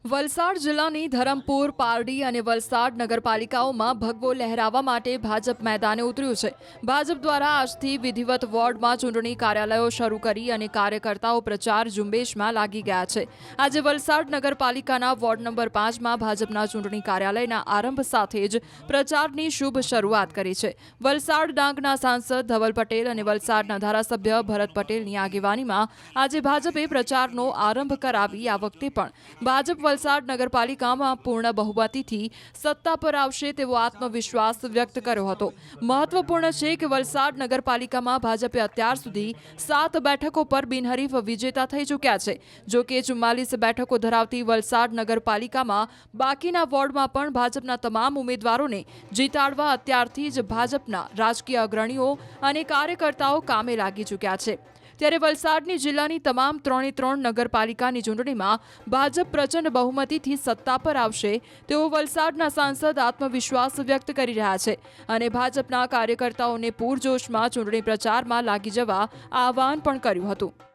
વલસાડ જિલ્લાની ધરમપુર, પારડી અને વલસાડ નગરપાલિકાઓમાં ભગવો લહેરાવવા માટે ભાજપ મેદાને ઉતર્યું છે। ભાજપ દ્વારા આજથી વિધિવત વોર્ડમાં ચૂંટણી કાર્યાલયો શરૂ કરી અને કાર્યકર્તાઓ પ્રચાર ઝુંબેશમાં લાગી ગયા છે। આજે વલસાડ નગરપાલિકાના વોર્ડ નંબર 5માં ભાજપના ચૂંટણી કાર્યાલયના આરંભ સાથે જ પ્રચારની શુભ શરૂઆત કરી છે। વલસાડ ડાંગના સાંસદ ધવલ પટેલ અને વલસાડના ધારાસભ્ય ભરત પટેલની આગેવાનીમાં આજે ભાજપે પ્રચારનો આરંભ કરાવી આ વખતે પણ ભાજપ વલસાડ નગરપાલિકામાં પૂર્ણ બહુમતીથી સત્તા પર આવશે તેવો આત્મવિશ્વાસ વ્યક્ત કર્યો હતો। મહત્વપૂર્ણ છે કે વલસાડ નગરપાલિકામાં ભાજપે અત્યાર સુધી 7 બેઠકો પર બિનહરીફ વિજેતા થઈ ચૂક્યા છે। જો કે 44 બેઠકો ધરાવતી વલસાડ નગરપાલિકામાં બાકીના વોર્ડમાં પણ ભાજપના તમામ ઉમેદવારોને જીતાડવા અત્યારથી જ ભાજપના રાજકીય અગ્રણીઓ અને કાર્યકર્તાઓ કામે લાગી ચૂક્યા છે। ત્યારે વલસાડની જિલ્લાની તમામ 3 નગરપાલિકાની ચૂંટણીમાં ભાજપ પ્રચંડ બહુમતીથી સત્તા પર આવશે તેવો વલસાડના સાંસદ આત્મવિશ્વાસ વ્યક્ત કરી રહ્યા છે અને ભાજપના કાર્યકર્તાઓને પૂરજોશમાં ચૂંટણી પ્રચારમાં લાગી જવા આહવાન પણ કર્યું હતું।